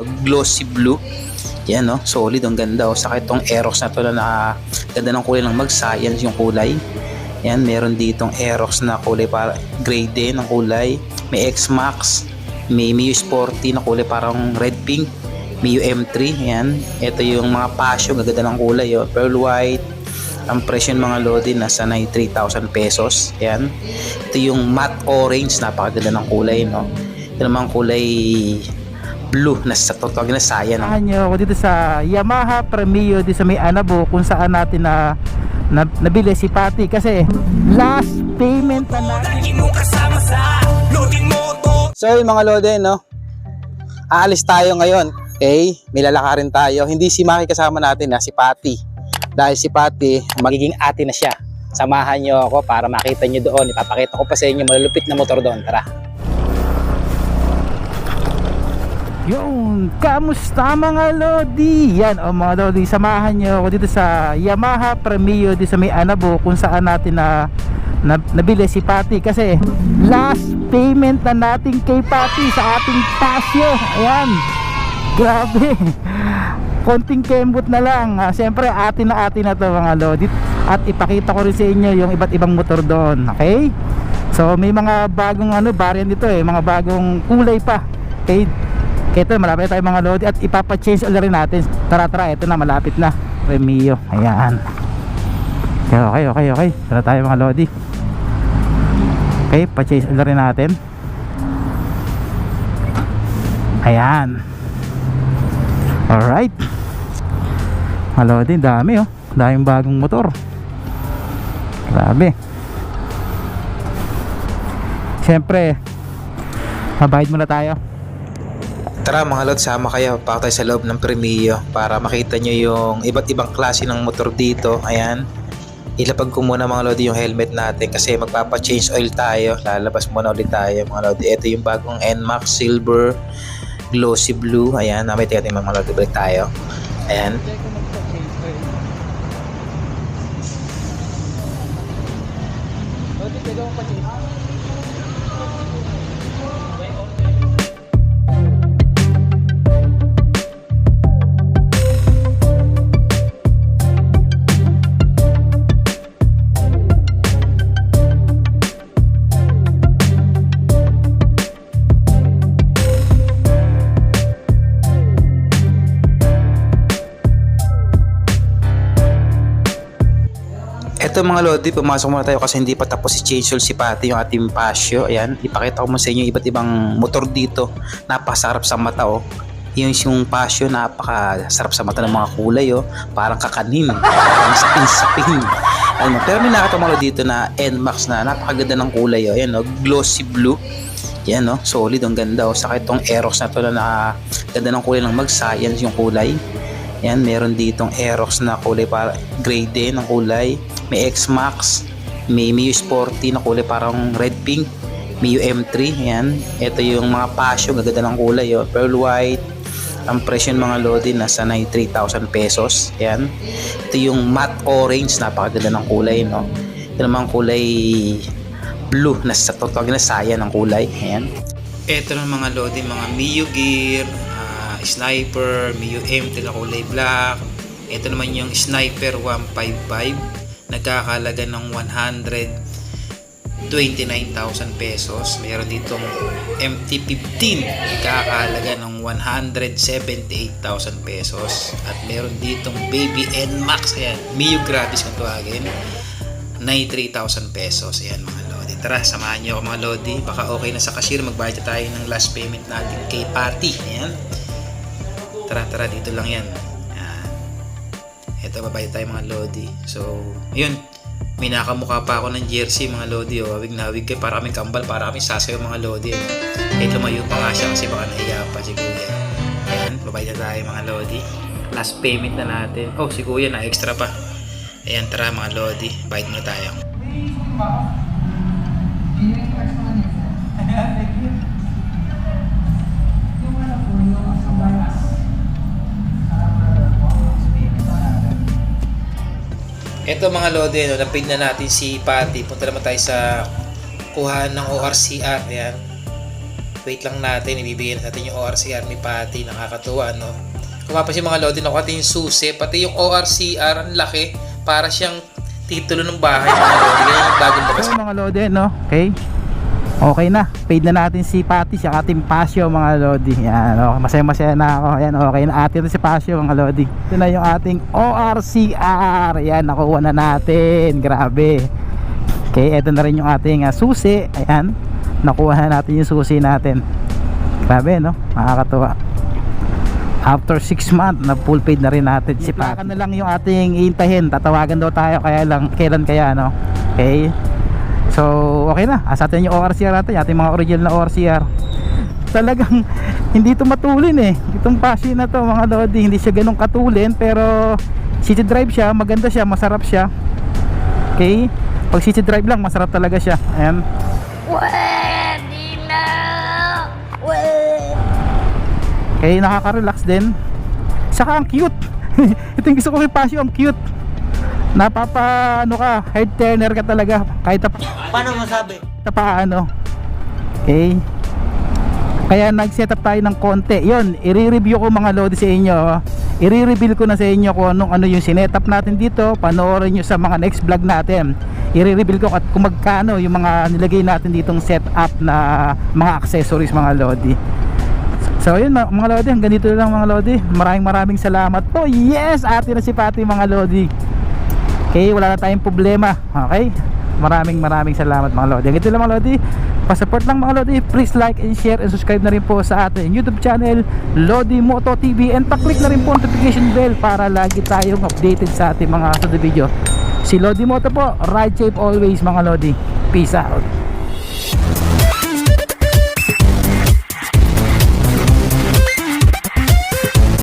Glossy blue. Yan, no? Solid, ang ganda. Saka itong Aerox na to na ganda ng kulay ng mag-science yung kulay. Yan, meron ditong Aerox na kulay para gray din ang kulay. May X-Max, may Mio Sporty na kulay parang red pink, Mio M3. Yan, ito yung mga Passion, gaganda ng kulay, pearl white. Ang presyo ng mga lodi nasa 93,000 pesos. Yan, ito yung matte orange, napakaganda ng kulay, no? Ito naman kulay blue na sa totoo na saya, no? Nyo ako dito sa Yamaha Premio dito sa may Anabo, kung saan natin nabili si Patty kasi last payment na natin. So yung mga lodi, no, aalis tayo ngayon. Okay, may lalakarin tayo. Hindi si Maki kasama natin, si Patty. Dahil si Patty magiging ate na siya. Samahan nyo ako para makita nyo doon. Ipapakita ko pa sa inyo malulupit na motor doon. Tara. Yung, kamusta mga lodi? Yan, mga lodi, samahan nyo ako dito sa Yamaha Premio dito sa may Anabo, kung saan natin nabili si Patty kasi last payment na natin kay Patty sa ating Pasio. Ayan, grabe, konting kembot na lang. Siyempre atin na to mga lodi, at ipakita ko rin sa inyo yung iba't ibang motor doon. Okay, so may mga bagong variant dito, mga bagong kulay pa. Okay, ito malapit tayo mga lodi, at ipapa-change ulit rin natin. Tara, ito na, malapit na Premio. Ayan, okay, tara tayo mga lodi. Okay, pa-change ulit rin natin. Ayan, alright mga lodi, dami daming bagong motor, grabe. Siyempre mabayad muna tayo. Tara mga lodi, sama kayo. Pakita tayo sa loob ng Premio para makita nyo yung iba't ibang klase ng motor dito. Ayan, ilapag ko muna mga lodi yung helmet natin kasi magpapa-change oil tayo. Lalabas muna ulit tayo mga lodi. Ito yung bagong NMAX Silver Glossy Blue. Ayan, may tingnan mga lodi, balik tayo. Ayan, ito mga lodi, pumasok muna tayo kasi hindi pa tapos si change oil si Patty, yung ating Pasio. Ayan, ipakita ko muna sa inyo iba't ibang motor dito. Napasarap sa mata, yung Pasio, napakasarap sa mata ng mga kulay, parang kakanin, parang sapin-sapin. Pero may nakita mga lodi dito na NMAX na napakaganda ng kulay, ayan, glossy blue. Yan, solid, ang ganda. Saka itong Aerox na to na ganda ng kulay ng mag-science yung kulay. Yan, meron ditong Aerox na kulay para gray din ang kulay. May X-Max, may Mio Sporty na kulay parang red pink, Mio M3. Yan, ito yung mga Passion, gaganda ng kulay, pearl white. Ang presyo ng mga lodi nasa 93,000 pesos. Yan, ito yung matte orange, napakaganda ng kulay, no? Ito naman kulay blue na sa totoo na saya ng kulay. Ayan, ito ng mga lodi, mga Mio Gear, Sniper, Mio M3 na kulay black. Ito naman yung Sniper 155, nagkakalaga ng 129,000 pesos. Mayroon ditong MT-15, nagkakalaga ng 178,000 pesos. At meron ditong Baby NMAX, ayan, Mio Gratis kung tawagin, 93,000 pesos. Ayan mga lodi, tara, samahan nyo ako mga lodi. Baka okay na sa cashier, magbayad tayo ng last payment natin kay Patty. Ayan, tara, dito lang yan. Ito, babayad tayo mga lodi. So, ayun, may nakamukha pa ako ng jersey mga lodi. Hawig na hawig kayo, para kaming kambal, para kaming sasayo mga lodi. Kahit lumayo pa nga siya kasi baka nahiya pa si kuya. Ayan, babayad na tayo mga lodi. Last payment na natin. Oh, si kuya na extra pa. Ayan, tara mga lodi, bayad na tayo. Ito mga lodi, napid na natin si Patty. Punta naman tayo sa kuhaan ng ORCR. Ayan, Wait lang natin, ibibigay na natin yung ORCR ni Patty. Nakakatuwa, no? Kung mapapansin mga lodi, nakuha natin yung susi, pati yung ORCR, ang laki, para siyang titulo ng bahay mga lodi. Ganyan yung bagong bakas. So mga lodi, no? Okay. Okay na. Paid na natin si Patty, si ating Pasio mga lodi. Yan, okay. Masaya-masaya na ako. Yan, okay na atin si Pasio mga lodi. Ito na yung ating ORCR. Yan, nakuha na natin. Grabe. Okay, ito na rin yung ating susi. Ayan, nakuha na natin yung susi natin. Grabe, no? Nakakatuwa. After 6 months na full paid na rin natin si Patty. Na lang yung ating iintahin. Tatawagan daw tayo, kaya lang kailan kaya, no? Okay. So okay na, asatin yung ORCR natin, ating mga original na ORCR. Talagang hindi ito matulin eh. Itong Passion na to mga lodi, hindi siya ganun katulin, pero city drive siya, maganda siya, masarap siya. Okay, pag city drive lang masarap talaga siya. Ayan. Okay, nakaka-relax din. Saka ang cute. Ito yung gusto ko kay Passion, ang cute. Napapa ano ka, head turner ka talaga kahit Paano masabi? paano. Okay, kaya nag-set up tayo ng konti. Yun, i-review ko mga lodi sa inyo. I-reveal ko na sa inyo kung ano yung sinet-up natin dito. Panoorin nyo sa mga next vlog natin. I-reveal ko at kung magkano yung mga nilagay natin ditong setup na mga accessories mga lodi. So yun mga lodi, hanggang dito lang mga lodi. Maraming salamat po. Yes, atin na si Patty mga lodi. Okay, wala na tayong problema. Okay, maraming salamat mga lodi. Ito lang mga lodi, pa-support lang mga lodi. Please like and share and subscribe na rin po sa ating YouTube channel Lodi Moto TV, and pa-click na rin po notification bell para lagi tayong updated sa ating mga video. Si Lodi Moto po, ride safe always mga lodi. Peace out.